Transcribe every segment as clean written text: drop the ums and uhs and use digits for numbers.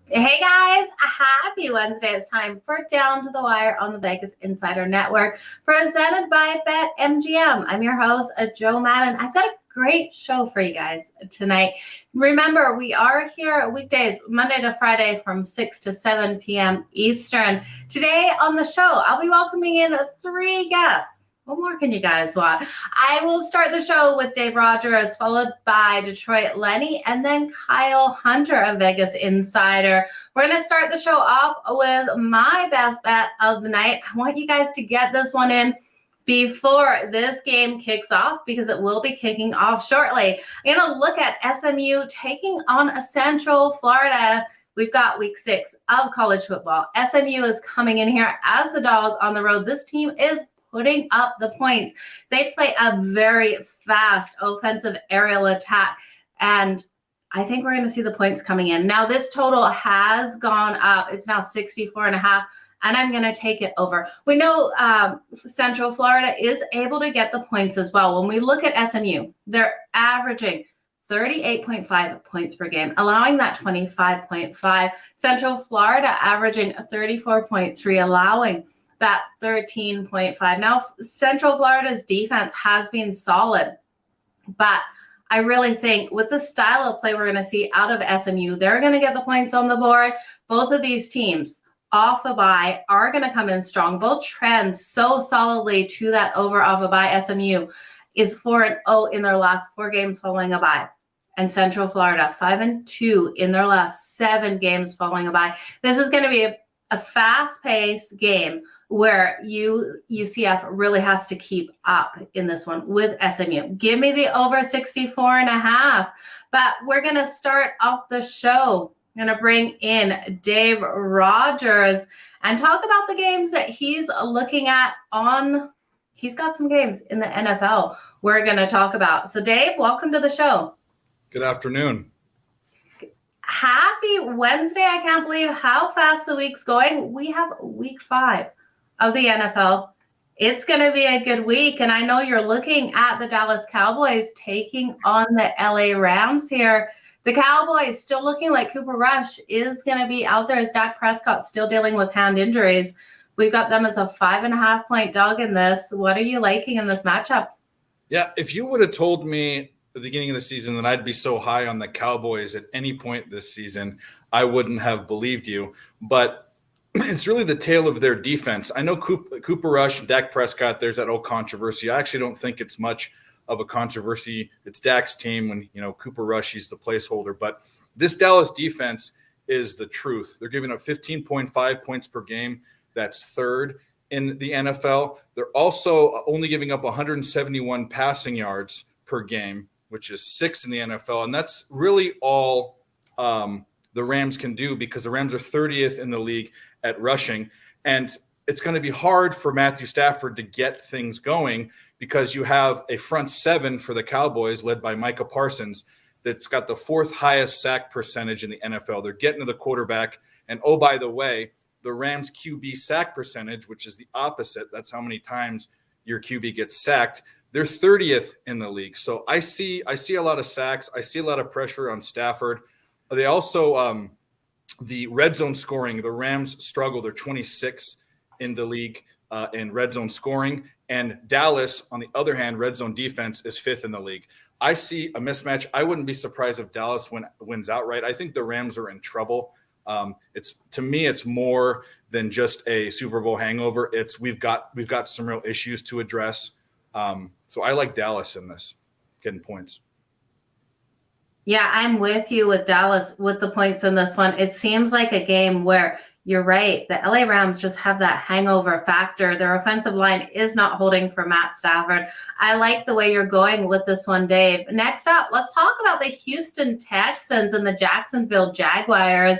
Hey guys, happy Wednesday. It's time for Down to the Wire on the Vegas Insider Network, presented by BetMGM. I'm your host, Joe Madden. I've got a great show for you guys tonight. Remember, we are here weekdays, Monday to Friday from 6 to 7 p.m. Eastern. Today on the show, I'll be welcoming in 3 guests. What more can you guys want? I will start the show with Dave Rogers, followed by Detroit Lenny, and then Kyle Hunter, a Vegas insider. We're going to start the show off with my best bet of the night. I want you guys to get this one in before this game kicks off, because it will be kicking off shortly. I'm going to look at SMU taking on Central Florida. We've got week 6 of college football. SMU is coming in here as a dog on the road. This team is putting up the points. They play a very fast offensive aerial attack, and I think we're going to see the points coming in. Now, this total has gone up. It's now 64.5, and I'm going to take it over. We know Central Florida is able to get the points as well. When we look at SMU, they're averaging 38.5 points per game, allowing that 25.5. Central Florida averaging 34.3, allowing that 13.5. Now, Central Florida's defense has been solid, but I really think with the style of play we're going to see out of SMU, they're going to get the points on the board. Both of these teams off a bye are going to come in strong. Both trends so solidly to that over off a bye. SMU is 4-0 in their last 4 games following a bye, and Central Florida 5-2 in their last 7 games following a bye. This is going to be a fast-paced game where UCF really has to keep up in this one with SMU. Give me the over 64.5. But we're going to start off the show. I'm going to bring in Dave Rogers and talk about the games that he's looking at he's got some games in the NFL we're going to talk about. So Dave, welcome to the show. Good afternoon. Happy Wednesday. I can't believe how fast the week's going. We have week 5 of the NFL. It's going to be a good week, and I know you're looking at the Dallas Cowboys taking on the LA Rams here. The Cowboys still looking like Cooper Rush is going to be out there, as Dak Prescott still dealing with hand injuries. We've got them as a 5.5-point dog in this. What are you liking in this matchup? Yeah, if you would have told me at the beginning of the season that I'd be so high on the Cowboys at any point this season, I wouldn't have believed you. But it's really the tale of their defense. I know Cooper Rush, Dak Prescott, there's that old controversy. I actually don't think it's much of a controversy. It's Dak's team when, Cooper Rush, he's the placeholder. But this Dallas defense is the truth. They're giving up 15.5 points per game. That's 3rd in the NFL. They're also only giving up 171 passing yards per game, which is 6th in the NFL. And that's really all the Rams can do, because the Rams are 30th in the league at rushing. And it's going to be hard for Matthew Stafford to get things going, because you have a front 7 for the Cowboys led by Micah Parsons that's got the 4th highest sack percentage in the NFL. They're getting to the quarterback. And oh, by the way, the Rams QB sack percentage, which is the opposite, that's how many times your QB gets sacked, they're 30th in the league. So I see a lot of sacks. I see a lot of pressure on Stafford. They also the red zone scoring, the Rams struggle. They're 26th in the league in red zone scoring. And Dallas, on the other hand, red zone defense is 5th in the league. I see a mismatch. I wouldn't be surprised if Dallas wins outright. I think the Rams are in trouble. To me, it's more than just a Super Bowl hangover. We've got some real issues to address. So I like Dallas in this, getting points. Yeah, I'm with you with Dallas with the points in this one. It seems like a game where you're right. The LA Rams just have that hangover factor. Their offensive line is not holding for Matt Stafford. I like the way you're going with this one, Dave. Next up, let's talk about the Houston Texans and the Jacksonville Jaguars.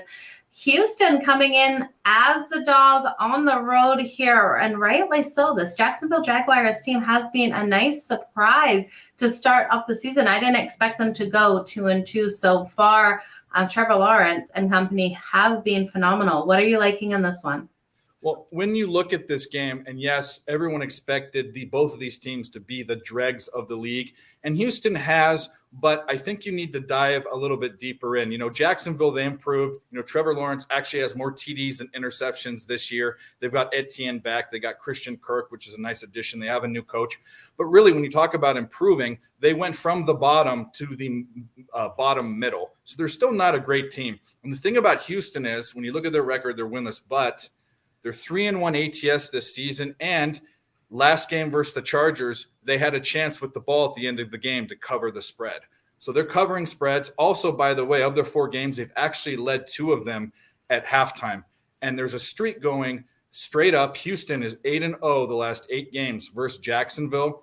Houston coming in as the dog on the road here, and rightly so. This Jacksonville Jaguars team has been a nice surprise to start off the season. I didn't expect them to go 2-2 so far. Trevor Lawrence and company have been phenomenal. What are you liking in this one? Well, when you look at this game, and yes, everyone expected both of these teams to be the dregs of the league, and Houston has but I think you need to dive a little bit deeper in. Jacksonville, they improved. Trevor Lawrence actually has more TDs than interceptions this year. They've got Etienne back. They got Christian Kirk, which is a nice addition. They have a new coach. But really, when you talk about improving, they went from the bottom to the bottom middle. So they're still not a great team. And the thing about Houston is, when you look at their record, they're winless, but they're 3-1 ATS this season. And last game versus the Chargers, they had a chance with the ball at the end of the game to cover the spread. So they're covering spreads. Also, by the way, of their 4 games, they've actually led 2 of them at halftime. And there's a streak going straight up. Houston is 8-0 the last 8 games versus Jacksonville.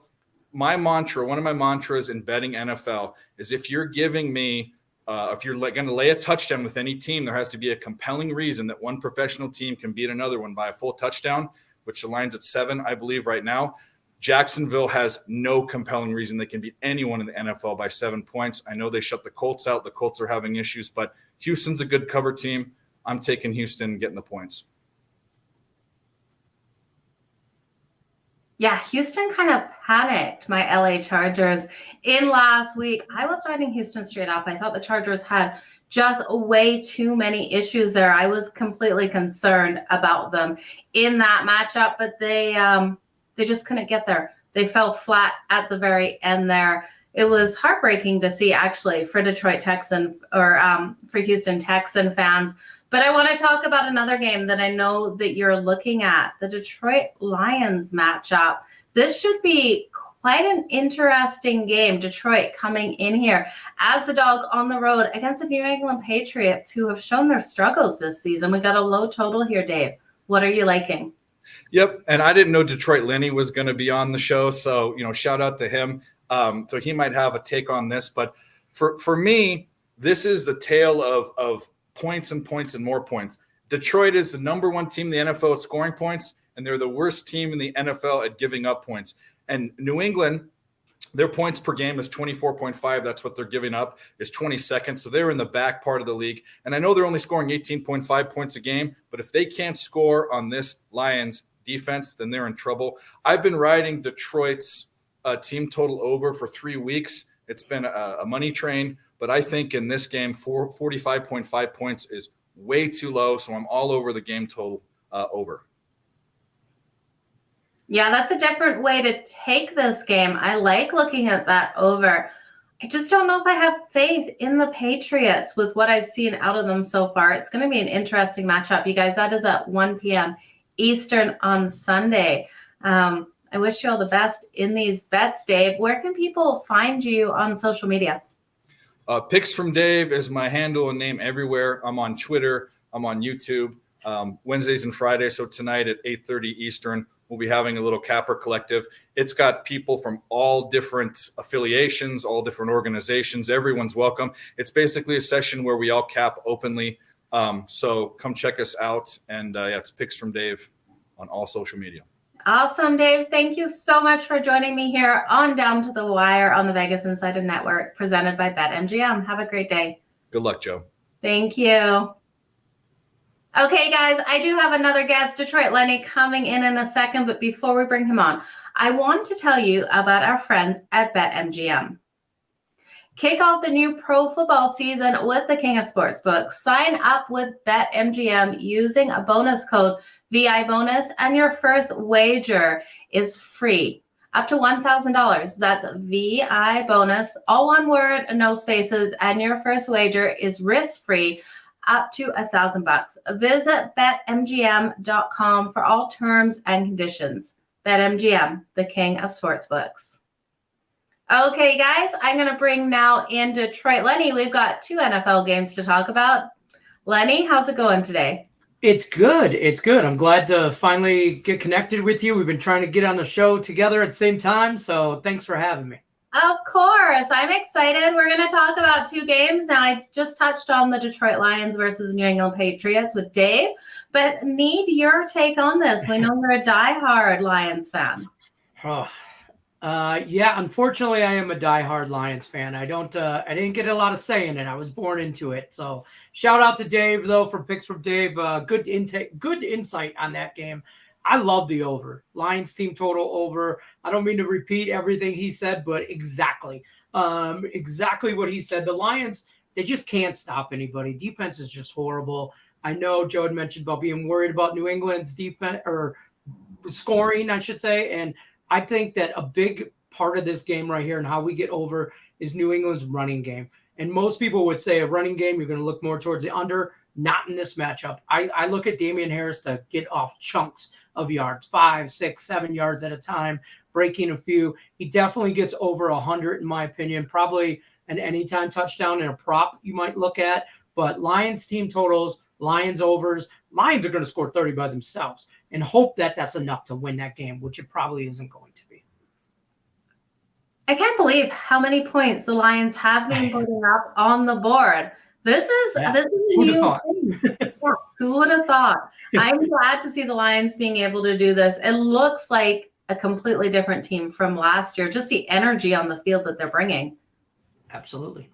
My mantra, one of my mantras in betting NFL is if you're giving me, if you're going to lay a touchdown with any team, there has to be a compelling reason that one professional team can beat another one by a full touchdown, which aligns at 7, I believe, right now. Jacksonville has no compelling reason they can beat anyone in the NFL by 7 points. I know they shut the Colts out. The Colts are having issues, but Houston's a good cover team. I'm taking Houston getting the points. Yeah, Houston kind of panicked my LA Chargers in last week. I was riding Houston straight up. I thought the Chargers had just way too many issues there. I was completely concerned about them in that matchup, but they just couldn't get there. They fell flat at the very end there. It was heartbreaking to see, actually, for Detroit Texan or for Houston Texan fans. But I want to talk about another game that I know that you're looking at, the Detroit Lions matchup. This should be quite an interesting game. Detroit coming in here as a dog on the road against the New England Patriots, who have shown their struggles this season. We got a low total here, Dave. What are you liking? Yep, and I didn't know Detroit Lenny was going to be on the show, so shout out to him. So he might have a take on this, but for me, this is the tale of points and points and more points. Detroit is the number 1 team in the NFL at scoring points, and they're the worst team in the NFL at giving up points. And New England, their points per game is 24.5. That's what they're giving up, is 22nd. So they're in the back part of the league. And I know they're only scoring 18.5 points a game, but if they can't score on this Lions defense, then they're in trouble. I've been riding Detroit's team total over for 3 weeks. It's been a money train, but I think in this game, 45.5 points is way too low. So I'm all over the game total over. Yeah, that's a different way to take this game. I like looking at that over. I just don't know if I have faith in the Patriots with what I've seen out of them so far. It's going to be an interesting matchup, you guys. That is at 1 p.m. Eastern on Sunday. I wish you all the best in these bets, Dave. Where can people find you on social media? Picks from Dave is my handle and name everywhere. I'm on Twitter. I'm on YouTube. Wednesdays and Fridays. So tonight at 8:30 Eastern, we'll be having a little capper collective. It's got people from all different affiliations, all different organizations. Everyone's welcome. It's basically a session where we all cap openly. So come check us out. And it's Picks from Dave on all social media. Awesome, Dave. Thank you so much for joining me here on Down to the Wire on the Vegas Insider Network, presented by BetMGM. Have a great day. Good luck, Joe. Thank you. Okay, guys, I do have another guest, Detroit Lenny, coming in a second. But before we bring him on, I want to tell you about our friends at BetMGM. Kick off the new pro football season with the King of Sportsbooks. Sign up with BetMGM using a bonus code VIBONUS, and your first wager is free. Up to $1,000. That's VIBONUS, all one word, no spaces, and your first wager is risk-free up to $1,000. Visit BetMGM.com for all terms and conditions. BetMGM, the King of Sportsbooks. Okay, guys, I'm going to bring now in Detroit Lenny. We've got 2 NFL games to talk about. Lenny, how's it going today? It's good. It's good. I'm glad to finally get connected with you. We've been trying to get on the show together at the same time, so thanks for having me. Of course. I'm excited. We're going to talk about 2 games. Now, I just touched on the Detroit Lions versus New England Patriots with Dave, but need your take on this. We know you're a diehard Lions fan. Yeah, unfortunately, I am a diehard Lions fan. I didn't get a lot of say in it. I was born into it. So shout out to Dave, though, for Picks from Dave. Good insight on that game. I love the over. Lions team total over. I don't mean to repeat everything he said, but exactly. Exactly what he said. The Lions, they just can't stop anybody. Defense is just horrible. I know Joe had mentioned about being worried about New England's defense or scoring, I should say. And I think that a big part of this game right here and how we get over is New England's running game. And most people would say a running game, you're going to look more towards the under. Not in this matchup. I look at Damian Harris to get off chunks of yards, 5, 6, 7 yards at a time, breaking a few. He definitely gets over 100 in my opinion. Probably an anytime touchdown and a prop you might look at. But Lions team totals, Lions overs. Lions are going to score 30 by themselves and hope that that's enough to win that game, which it probably isn't going to be. I can't believe how many points the Lions have been putting up on the board. This is a new thing. Yeah, who would have thought? I'm glad to see the Lions being able to do this. It looks like a completely different team from last year. Just the energy on the field that they're bringing. Absolutely.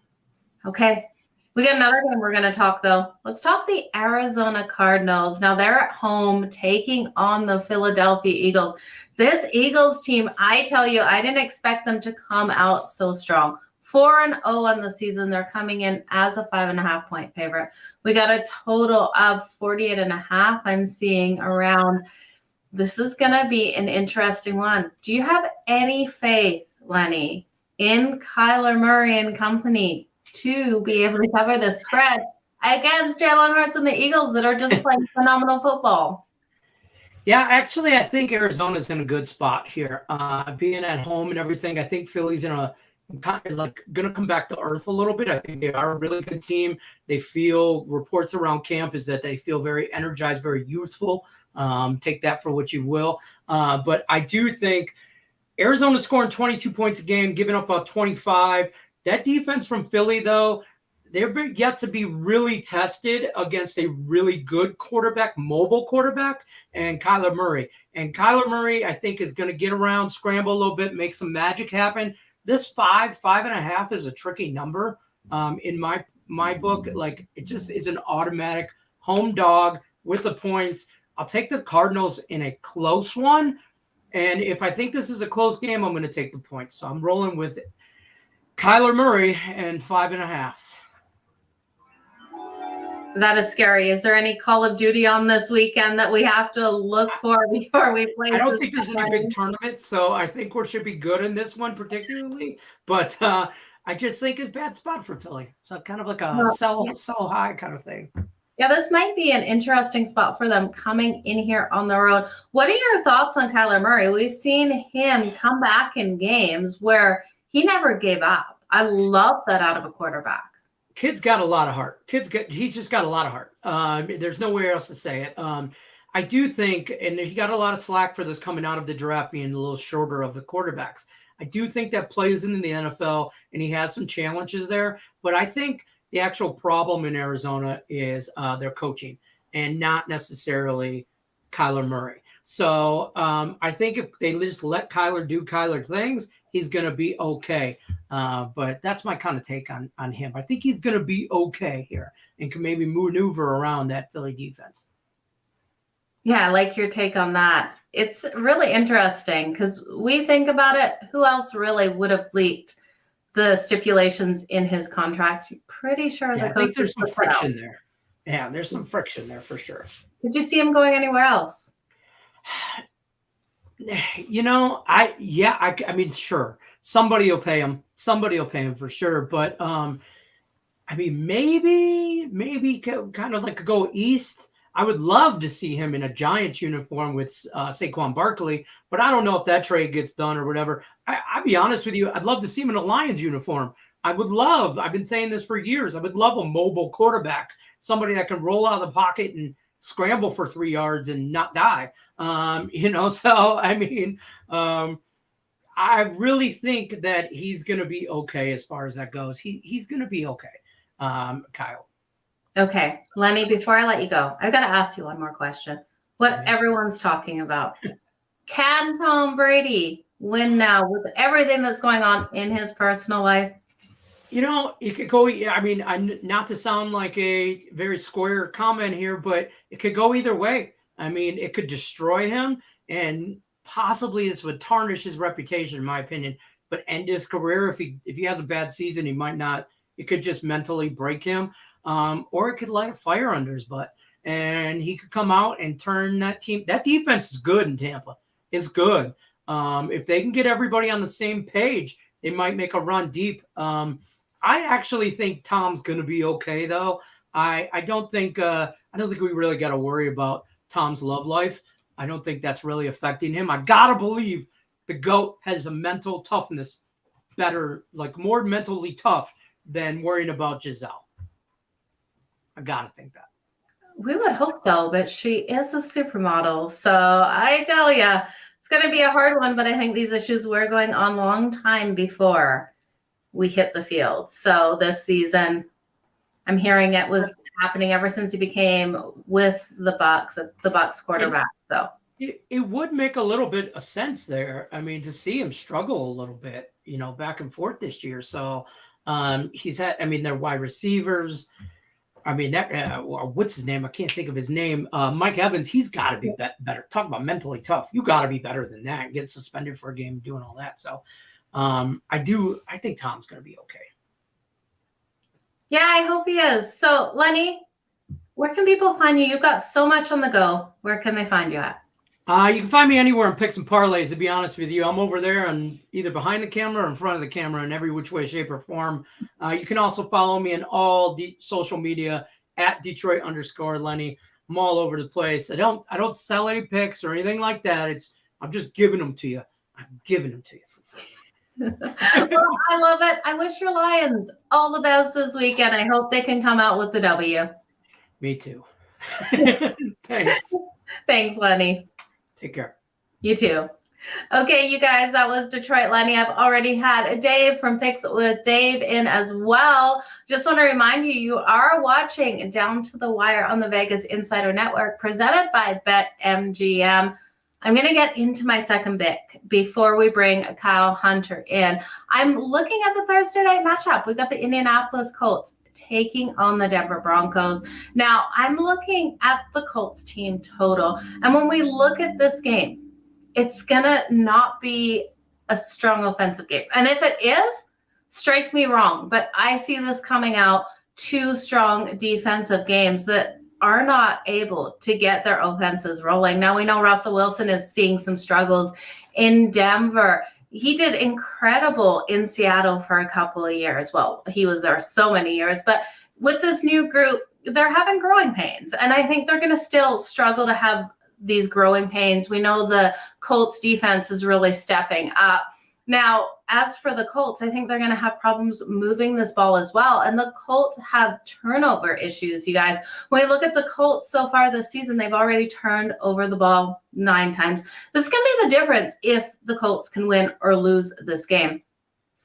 Okay. We got another game we're going to talk, though. Let's talk the Arizona Cardinals. Now, they're at home taking on the Philadelphia Eagles. This Eagles team, I tell you, I didn't expect them to come out so strong. 4-0 on the season. They're coming in as a 5.5-point favorite. We got a total of 48.5. I'm seeing around. This is going to be an interesting one. Do you have any faith, Lenny, in Kyler Murray and company to be able to cover this spread against Jalen Hurts and the Eagles that are just playing phenomenal football? Yeah, actually, I think Arizona's in a good spot here. Being at home and everything, I think Philly's in a kind of like going to come back to earth a little bit. I think they are a really good team. They feel, reports around camp is that they feel very energized, very youthful. Take that for what you will. But I do think Arizona's scoring 22 points a game, giving up about 25. That defense from Philly, though, they're yet to be really tested against a really good quarterback, mobile quarterback, and Kyler Murray. And Kyler Murray, I think, is going to get around, scramble a little bit, make some magic happen. This 5.5 is a tricky number in my book. Like, it just is an automatic home dog with the points. I'll take the Cardinals in a close one. And if I think this is a close game, I'm going to take the points. So I'm rolling with Kyler Murray and 5.5. That is scary. Is there any Call of Duty on this weekend that we have to look for before we play? I don't think there's any big tournament, so I think we should be good in this one particularly. But I just think it's a bad spot for Philly. So kind of like a sell high kind of thing. Yeah, this might be an interesting spot for them coming in here on the road. What are your thoughts on Kyler Murray? We've seen him come back in games where he never gave up. I love that out of a quarterback. Kid's got a lot of heart. He's just got a lot of heart. There's nowhere else to say it. I do think, and he got a lot of slack for this coming out of the draft being a little shorter of the quarterbacks. I do think that plays into the NFL, and he has some challenges there. But I think the actual problem in Arizona is their coaching and not necessarily Kyler Murray. So I think if they just let Kyler do Kyler things, he's going to be okay. But that's my kind of take on him. I think he's going to be okay here and can maybe maneuver around that Philly defense. Yeah, I like your take on that. It's really interesting because we think about it. Who else really would have leaked the stipulations in his contract? Pretty sure the coach. I think there's some friction there. Yeah, there's some friction there for sure. Did you see him going anywhere else? You know, I mean, sure, somebody will pay him. Somebody will pay him for sure. But I mean, maybe kind of like go east. I would love to see him in a Giants uniform with Saquon Barkley, but I don't know if that trade gets done or whatever. I'll be honest with you. I'd love to see him in a Lions uniform. I've been saying this for years. I would love a mobile quarterback, somebody that can roll out of the pocket and scramble for 3 yards and not die. So I mean, I really think that he's going to be okay as far as that goes. He's going to be okay. Kyle. Okay, Lenny, before I let you go, I've got to ask you one more question. What everyone's talking about. Can Tom Brady win now with everything that's going on in his personal life? You know, it could go. I mean, not to sound like a very square comment here, but it could go either way. I mean, it could destroy him, and possibly this would tarnish his reputation, in my opinion. but end his career. If he has a bad season, he might not. It could just mentally break him, or it could light a fire under his butt, and he could come out and turn that team. That defense is good in Tampa. It's good. If they can get everybody on the same page, they might make a run deep. I actually think Tom's going to be okay, though. I don't think we really got to worry about Tom's love life. I don't think that's really affecting him. I gotta believe the GOAT has a mental toughness better, like more mentally tough than worrying about Giselle. I gotta think that. We would hope so, but she is a supermodel. So I tell you, it's going to be a hard one, but I think these issues were going on a long time before we hit the field. So this season, I'm hearing it was happening ever since he became with the Bucks quarterback. So it would make a little bit of sense there. I mean, to see him struggle a little bit, back and forth this year. So he's had, their wide receivers. What's his name? I can't think of his name. Mike Evans, he's got to be better. Talk about mentally tough. You got to be better than that. Get suspended for a game, doing all that. So I think Tom's going to be okay. Yeah, I hope he is. So, Lenny, where can people find you? You've got so much on the go. Where can they find you at? You can find me anywhere in Picks and Parlays, to be honest with you. I'm over there and either behind the camera or in front of the camera in every which way, shape, or form. You can also follow me in all social media at Detroit_Lenny. I'm all over the place. I don't sell any picks or anything like that. I'm just giving them to you. I'm giving them to you. Well, I love it. I wish your Lions all the best this weekend. I hope they can come out with the W. Me too. Thanks. Thanks, Lenny. Take care. You too. Okay, you guys, that was Detroit Lenny. I've already had Dave from Picks with Dave in as well. Just want to remind you, you are watching Down to the Wire on the Vegas Insider Network, presented by BetMGM. I'm going to get into my second pick before we bring Kyle Hunter in. I'm looking at the Thursday night matchup. We've got the Indianapolis Colts taking on the Denver Broncos. Now, I'm looking at the Colts team total. And when we look at this game, it's going to not be a strong offensive game. And if it is, strike me wrong. But I see this coming out two strong defensive games that are not able to get their offenses rolling. Now, we know Russell Wilson is seeing some struggles in Denver. He did incredible in Seattle for a couple of years. Well, he was there so many years. But with this new group, they're having growing pains. And I think they're going to still struggle to have these growing pains. We know the Colts defense is really stepping up. Now, as for the Colts, I think they're going to have problems moving this ball as well. And the Colts have turnover issues, you guys. When we look at the Colts so far this season, they've already turned over the ball 9 times. This can be the difference if the Colts can win or lose this game.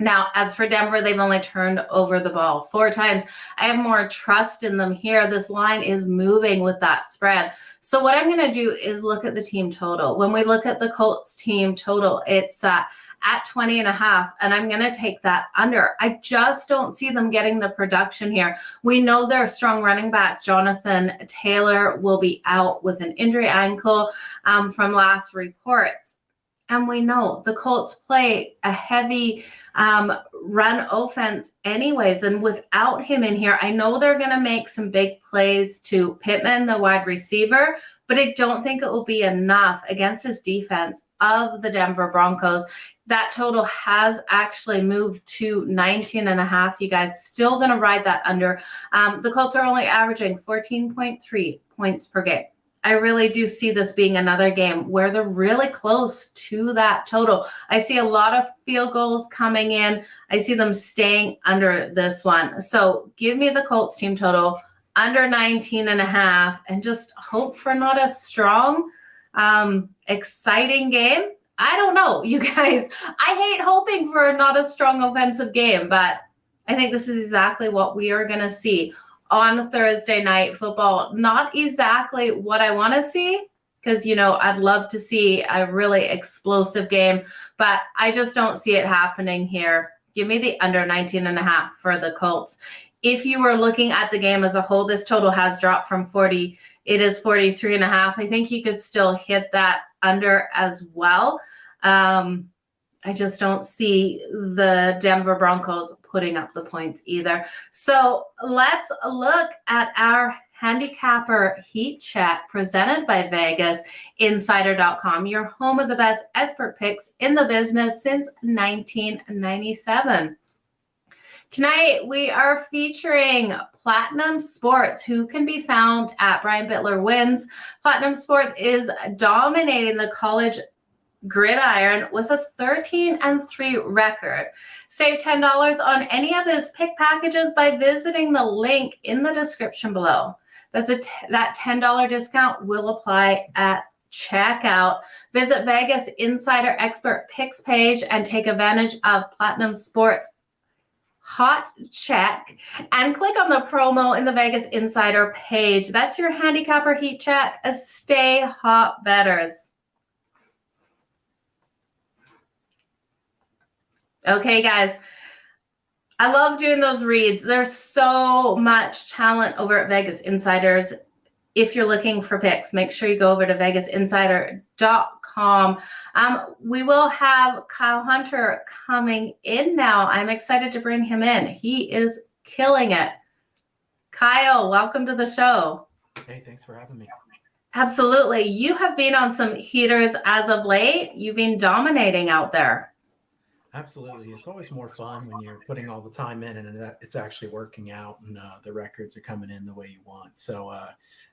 Now, as for Denver, they've only turned over the ball 4 times. I have more trust in them here. This line is moving with that spread. So what I'm going to do is look at the team total. When we look at the Colts team total, it's at 20.5, and I'm going to take that under. I just don't see them getting the production here. We know their strong running back, Jonathan Taylor, will be out with an injury ankle from last reports. And we know the Colts play a heavy run offense anyways. And without him in here, I know they're going to make some big plays to Pittman, the wide receiver, but I don't think it will be enough against this defense of the Denver Broncos. That total has actually moved to 19.5. You guys still going to ride that under. The Colts are only averaging 14.3 points per game. I really do see this being another game where they're really close to that total. I see a lot of field goals coming in. I see them staying under this one. So give me the Colts team total under 19.5 and just hope for not a strong, exciting game. I don't know, you guys. I hate hoping for not a strong offensive game, but I think this is exactly what we are going to see on Thursday night football. Not exactly what I want to see, because, I'd love to see a really explosive game, but I just don't see it happening here. Give me the under 19.5 for the Colts. If you were looking at the game as a whole, this total has dropped from 40. It is 43.5. I think you could still hit that under as well. I just don't see the Denver Broncos putting up the points either. So let's look at our handicapper heat check presented by VegasInsider.com, your home of the best expert picks in the business since 1997. Tonight, we are featuring Platinum Sports, who can be found at Brian Bittler Wins. Platinum Sports is dominating the college gridiron with a 13-3 record. Save $10 on any of his pick packages by visiting the link in the description below. That $10 discount will apply at checkout. Visit Vegas Insider Expert Picks page and take advantage of Platinum Sports Hot Check and click on the promo in the Vegas Insider page. That's your handicapper heat check. Stay hot, bettors. Okay, guys, I love doing those reads. There's so much talent over at Vegas Insiders. If you're looking for picks, make sure you go over to VegasInsider.com. We will have Kyle Hunter coming in now. I'm excited to bring him in. He is killing it. Kyle, welcome to the show. Hey, thanks for having me. Absolutely. You have been on some heaters as of late. You've been dominating out there. Absolutely. It's always more fun when you're putting all the time in and it's actually working out and the records are coming in the way you want. So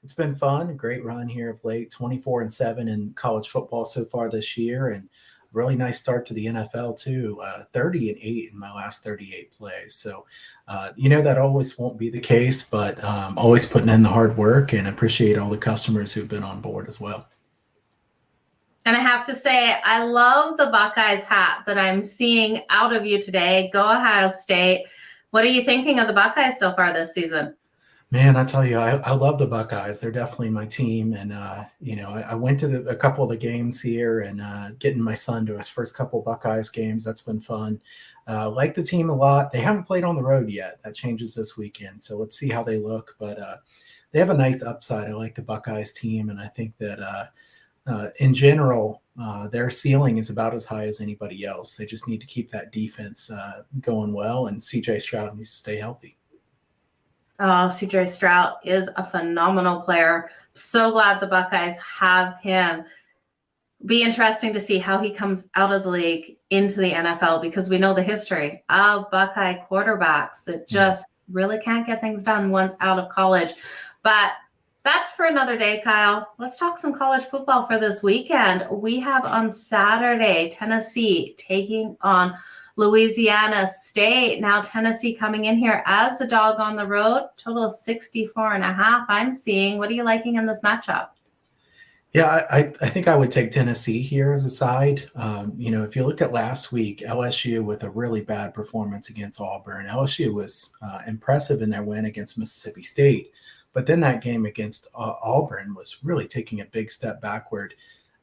it's been fun, a great run here of late, 24-7 in college football so far this year, and really nice start to the NFL too, 30-8 in my last 38 plays. So, that always won't be the case, but always putting in the hard work, and appreciate all the customers who've been on board as well. And I have to say, I love the Buckeyes hat that I'm seeing out of you today. Go Ohio State. What are you thinking of the Buckeyes so far this season? Man, I tell you, I love the Buckeyes. They're definitely my team. And, I went to a couple of the games here and getting my son to his first couple Buckeyes games. That's been fun. Like the team a lot. They haven't played on the road yet. That changes this weekend. So let's see how they look. But they have a nice upside. I like the Buckeyes team. And I think that in general, their ceiling is about as high as anybody else. They just need to keep that defense going well. And C.J. Stroud needs to stay healthy. Oh, C.J. Stroud is a phenomenal player. So glad the Buckeyes have him. Be interesting to see how he comes out of the league into the NFL, because we know the history of Buckeye quarterbacks that just really can't get things done once out of college. But that's for another day, Kyle. Let's talk some college football for this weekend. We have on Saturday, Tennessee taking on Louisiana State. Now Tennessee coming in here as a dog on the road, total of 64.5 I'm seeing. What are you liking in this matchup? Yeah, I think I would take Tennessee here as a side. If you look at last week, LSU with a really bad performance against Auburn. LSU was impressive in their win against Mississippi State. But then that game against Auburn was really taking a big step backward.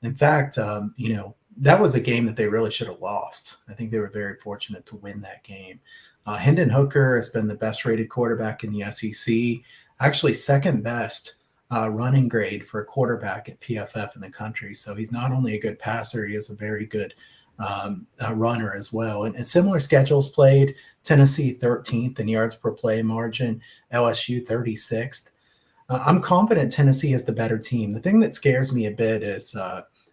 In fact, that was a game that they really should have lost. I think they were very fortunate to win that game. Hendon Hooker has been the best rated quarterback in the SEC, actually second best running grade for a quarterback at PFF in the country. So he's not only a good passer, he is a very good runner as well. And similar schedules played. Tennessee 13th in yards per play margin, LSU 36th. I'm confident Tennessee is the better team. The thing that scares me a bit is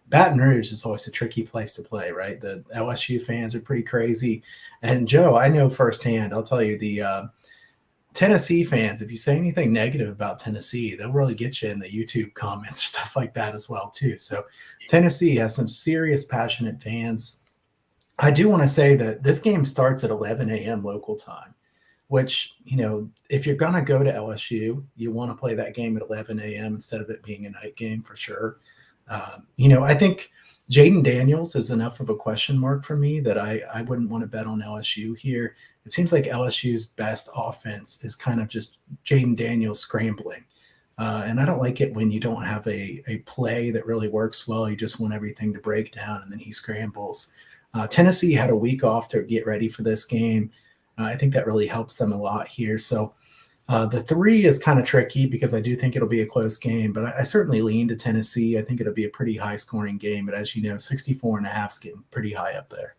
Baton Rouge is always a tricky place to play, right? The LSU fans are pretty crazy. And Joe, I know firsthand, I'll tell you, the Tennessee fans, if you say anything negative about Tennessee, they'll really get you in the YouTube comments, stuff like that as well, too. So Tennessee has some serious passionate fans. I do want to say that this game starts at 11 a.m. local time, which, if you're going to go to LSU, you want to play that game at 11 a.m. instead of it being a night game for sure. I think Jaden Daniels is enough of a question mark for me that I wouldn't want to bet on LSU here. It seems like LSU's best offense is kind of just Jaden Daniels scrambling. And I don't like it when you don't have a play that really works well. You just want everything to break down and then he scrambles. Tennessee had a week off to get ready for this game. I think that really helps them a lot here. So the 3 is kind of tricky because I do think it'll be a close game, but I certainly lean to Tennessee. I think it'll be a pretty high scoring game, but as you know, 64.5 is getting pretty high up there.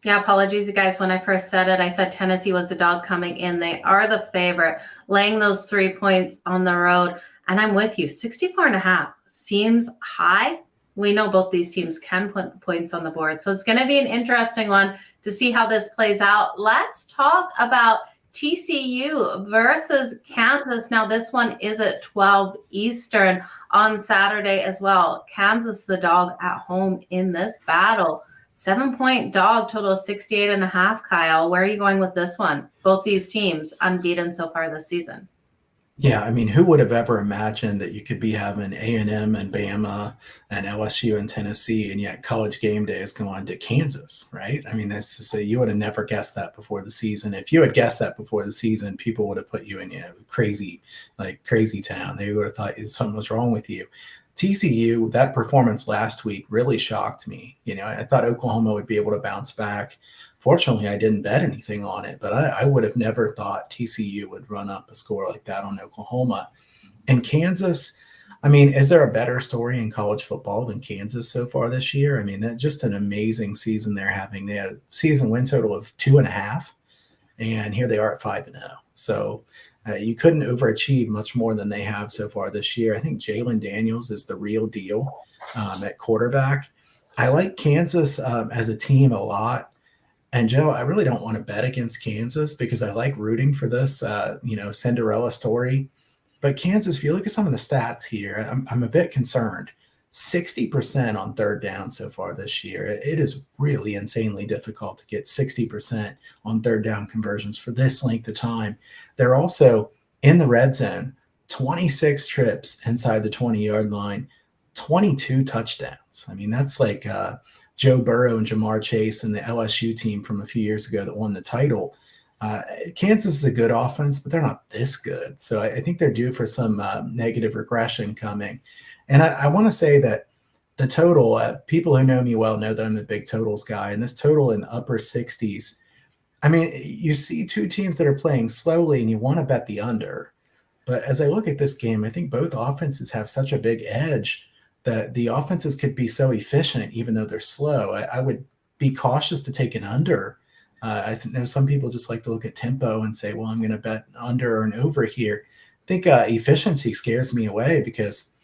Yeah, apologies, you guys. When I first said it, I said Tennessee was the dog coming in. They are the favorite, laying those 3 points on the road. And I'm with you. 64.5 seems high. We know both these teams can put points on the board. So it's going to be an interesting one to see how this plays out. Let's talk about TCU versus Kansas. Now, this one is at 12 Eastern on Saturday as well. Kansas, the dog at home in this battle. 7-point dog, total of 68.5. Kyle, where are you going with this one? Both these teams unbeaten so far this season. Yeah, I mean, who would have ever imagined that you could be having A&M and Bama and LSU and Tennessee, and yet College Game Day is going to Kansas, right? I mean, that's to say you would have never guessed that before the season. If you had guessed that before the season, people would have put you in, crazy town. They would have thought something was wrong with you. TCU, that performance last week really shocked me. I thought Oklahoma would be able to bounce back. Fortunately, I didn't bet anything on it, but I would have never thought TCU would run up a score like that on Oklahoma. And Kansas, I mean, is there a better story in college football than Kansas so far this year? I mean, that's just an amazing season they're having. They had a season win total of 2.5, and here they are at 5-0. So you couldn't overachieve much more than they have so far this year. I think Jalen Daniels is the real deal at quarterback. I like Kansas as a team a lot. And Joe, I really don't want to bet against Kansas because I like rooting for this, Cinderella story. But Kansas, if you look at some of the stats here, I'm a bit concerned. 60% on third down so far this year. It is really insanely difficult to get 60% on third down conversions for this length of time. They're also in the red zone, 26 trips inside the 20-yard line, 22 touchdowns. I mean, that's like Joe Burrow and Jamar Chase and the LSU team from a few years ago that won the title. Kansas is a good offense, but they're not this good. So I think they're due for some negative regression coming. And I want to say that the total, people who know me well know that I'm a big totals guy, and this total in the upper 60s. I mean, you see two teams that are playing slowly and you want to bet the under. But as I look at this game, I think both offenses have such a big edge that the offenses could be so efficient, even though they're slow. I would be cautious to take an under. I know some people just like to look at tempo and say, well, I'm going to bet under or an over here. I think efficiency scares me away because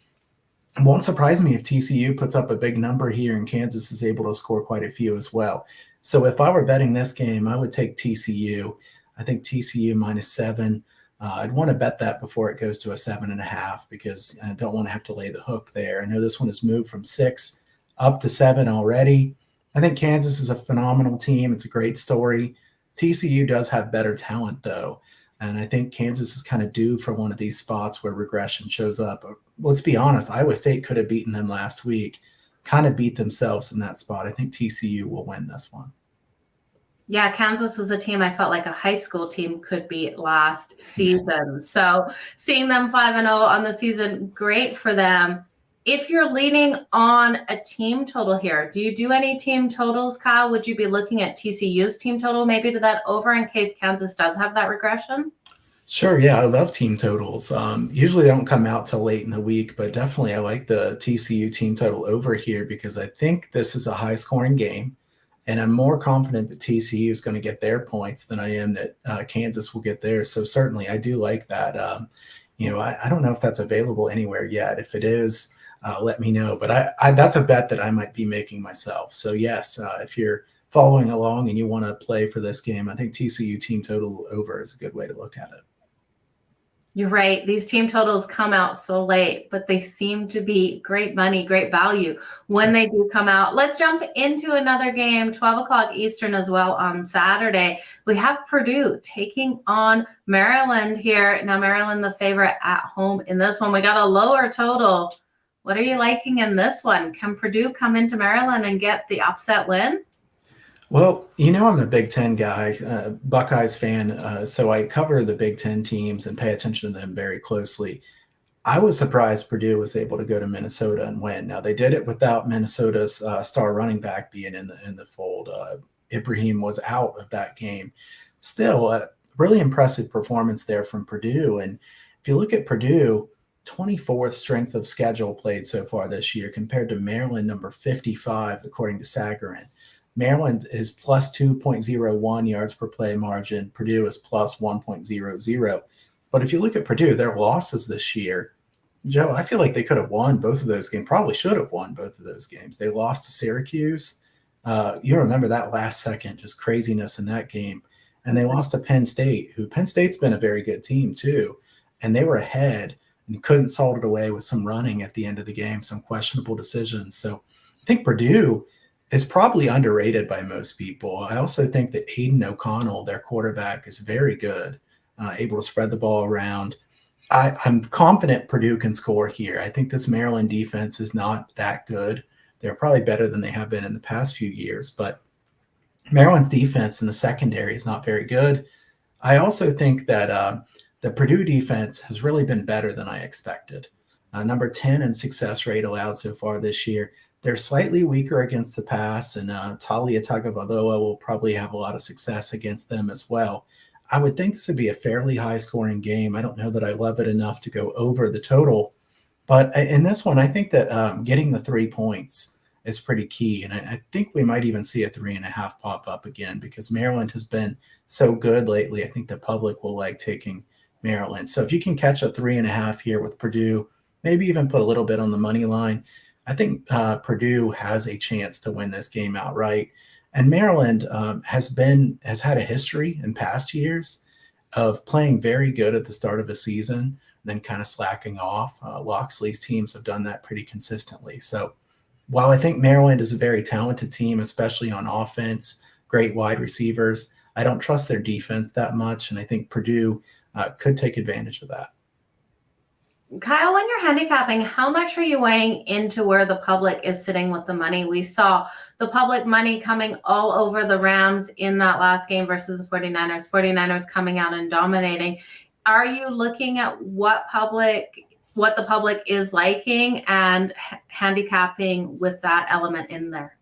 it won't surprise me if TCU puts up a big number here and Kansas is able to score quite a few as well. So if I were betting this game, I would take TCU. I think TCU -7. I'd want to bet that before it goes to a 7.5 because I don't want to have to lay the hook there. I know this one has moved from 6 up to 7 already. I think Kansas is a phenomenal team. It's a great story. TCU does have better talent, though. And I think Kansas is kind of due for one of these spots where regression shows up. Let's be honest, Iowa State could have beaten them last week, kind of beat themselves in that spot. I think TCU will win this one. Yeah, Kansas was a team I felt like a high school team could beat last season. So seeing them 5-0 on the season, great for them. If you're leaning on a team total here, do you do any team totals, Kyle? Would you be looking at TCU's team total maybe to that over in case Kansas does have that regression? Sure, yeah, I love team totals. Usually they don't come out till late in the week, but definitely I like the TCU team total over here because I think this is a high-scoring game. And I'm more confident that TCU is going to get their points than I am that Kansas will get theirs. So certainly I do like that. I don't know if that's available anywhere yet. If it is, let me know. But I that's a bet that I might be making myself. So yes, if you're following along and you want to play for this game, I think TCU team total over is a good way to look at it. You're right. These team totals come out so late, but they seem to be great money, great value when they do come out. Let's jump into another game, 12 o'clock Eastern as well on Saturday. We have Purdue taking on Maryland here. Now, Maryland, the favorite at home in this one. We got a lower total. What are you liking in this one? Can Purdue come into Maryland and get the upset win? Well, I'm a Big Ten guy, Buckeyes fan, so I cover the Big Ten teams and pay attention to them very closely. I was surprised Purdue was able to go to Minnesota and win. Now, they did it without Minnesota's star running back being in the fold. Ibrahim was out of that game. Still, a really impressive performance there from Purdue. And if you look at Purdue, 24th strength of schedule played so far this year compared to Maryland, number 55, according to Sagarin. Maryland is plus 2.01 yards per play margin. Purdue is plus 1.00. But if you look at Purdue, their losses this year, Joe, I feel like they could have won both of those games, probably should have won both of those games. They lost to Syracuse. You remember that last second, just craziness in that game. And they lost to Penn State, who Penn State's been a very good team too. And they were ahead and couldn't salt it away with some running at the end of the game, some questionable decisions. So I think Purdue is probably underrated by most people. I also think that Aiden O'Connell, their quarterback, is very good, able to spread the ball around. I'm confident Purdue can score here. I think this Maryland defense is not that good. They're probably better than they have been in the past few years, but Maryland's defense in the secondary is not very good. I also think that the Purdue defense has really been better than I expected. Number 10 in success rate allowed so far this year. They're slightly weaker against the pass, and Talia Tagovailoa will probably have a lot of success against them as well. I would think this would be a fairly high-scoring game. I don't know that I love it enough to go over the total. But in this one, I think that getting the 3 points is pretty key. And I think we might even see a 3.5 pop up again because Maryland has been so good lately. I think the public will like taking Maryland. So if you can catch a 3.5 here with Purdue, maybe even put a little bit on the money line, I think Purdue has a chance to win this game outright. And Maryland has had a history in past years of playing very good at the start of a season, then kind of slacking off. Loxley's teams have done that pretty consistently. So while I think Maryland is a very talented team, especially on offense, great wide receivers, I don't trust their defense that much. And I think Purdue could take advantage of that. Kyle, when you're handicapping, how much are you weighing into where the public is sitting with the money? We saw the public money coming all over the Rams in that last game versus the 49ers. 49ers coming out and dominating. Are you looking at what the public is liking and handicapping with that element in there?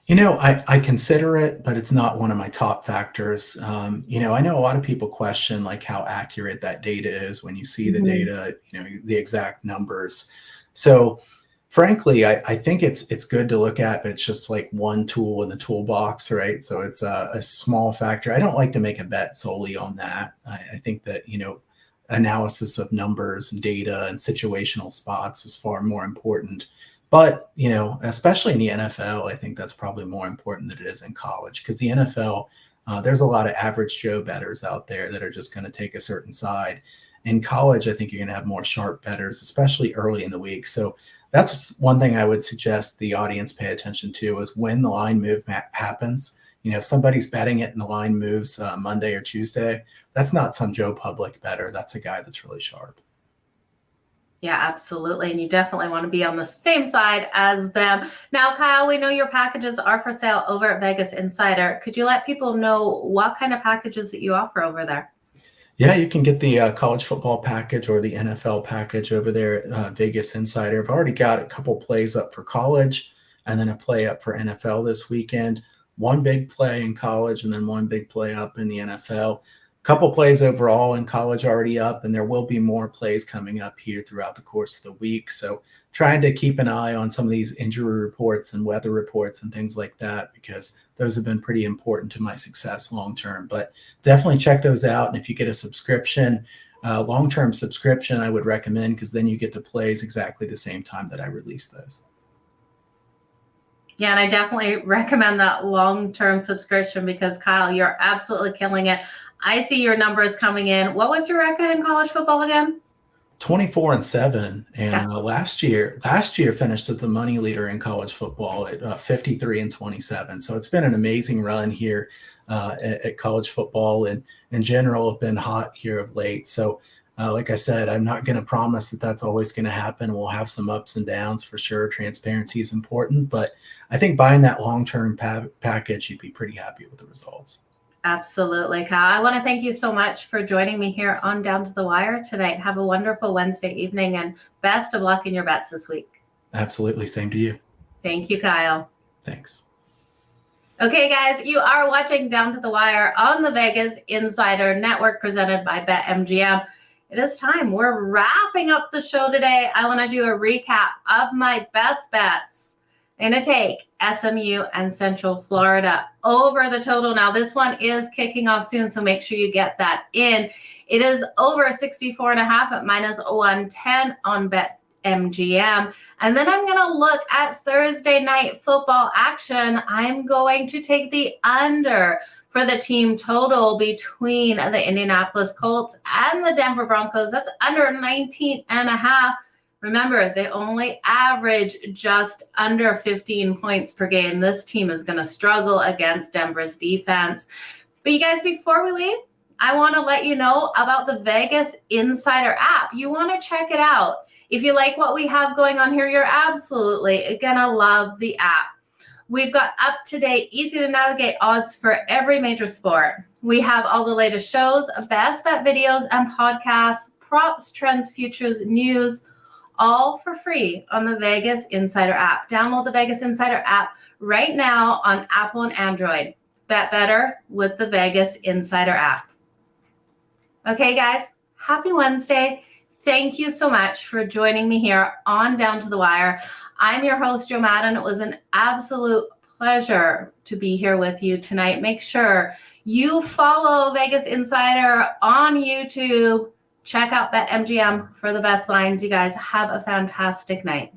You know, I consider it, but it's not one of my top factors. I know a lot of people question like how accurate that data is when you see the data, the exact numbers. So frankly, I think it's good to look at, but it's just like one tool in the toolbox, right? So it's a small factor. I don't like to make a bet solely on that. I think that, analysis of numbers and data and situational spots is far more important. But, especially in the NFL, I think that's probably more important than it is in college because the NFL, there's a lot of average Joe bettors out there that are just going to take a certain side. In college, I think you're going to have more sharp bettors, especially early in the week. So that's one thing I would suggest the audience pay attention to is when the line move happens. If somebody's betting it and the line moves Monday or Tuesday, that's not some Joe public bettor. That's a guy that's really sharp. Yeah, absolutely. And you definitely want to be on the same side as them. Now, Kyle, we know your packages are for sale over at Vegas Insider. Could you let people know what kind of packages that you offer over there? Yeah, you can get the college football package or the NFL package over there at Vegas Insider. I've already got a couple plays up for college and then a play up for NFL this weekend. One big play in college and then one big play up in the NFL. Couple plays overall in college already up, and there will be more plays coming up here throughout the course of the week. So trying to keep an eye on some of these injury reports and weather reports and things like that, because those have been pretty important to my success long-term. But definitely check those out. And if you get a subscription, long-term subscription, I would recommend because then you get the plays exactly the same time that I release those. Yeah, and I definitely recommend that long-term subscription because, Kyle, you're absolutely killing it. I see your numbers coming in. What was your record in college football again? 24-7. And last year finished as the money leader in college football at 53-27. So it's been an amazing run here at college football, and in general have been hot here of late. So like I said, I'm not going to promise that that's always going to happen. We'll have some ups and downs for sure. Transparency is important, but I think buying that long-term package, you'd be pretty happy with the results. Absolutely, Kyle. I want to thank you so much for joining me here on Down to the Wire tonight. Have a wonderful Wednesday evening and best of luck in your bets this week. Absolutely. Same to you. Thank you, Kyle. Thanks. Okay, guys, you are watching Down to the Wire on the Vegas Insider Network presented by BetMGM. It is time. We're wrapping up the show today. I want to do a recap of my best bets I'm going to take SMU and Central Florida over the total. Now, this one is kicking off soon, so make sure you get that in. It is over 64.5 at -110 on BetMGM. And then I'm going to look at Thursday night football action. I'm going to take the under for the team total between the Indianapolis Colts and the Denver Broncos. That's under 19.5. Remember, they only average just under 15 points per game. This team is going to struggle against Denver's defense. But you guys, before we leave, I want to let you know about the Vegas Insider app. You want to check it out. If you like what we have going on here, you're absolutely going to love the app. We've got up-to-date, easy-to-navigate odds for every major sport. We have all the latest shows, best bet videos and podcasts, props, trends, futures, news, all for free on the Vegas Insider app. Download the Vegas Insider app right now on Apple and Android. Bet better with the Vegas Insider app. Okay, guys, happy Wednesday. Thank you so much for joining me here on Down to the Wire. I'm your host, Jo Madden. It was an absolute pleasure to be here with you tonight. Make sure you follow Vegas Insider on YouTube. Check out BetMGM for the best lines. You guys have a fantastic night.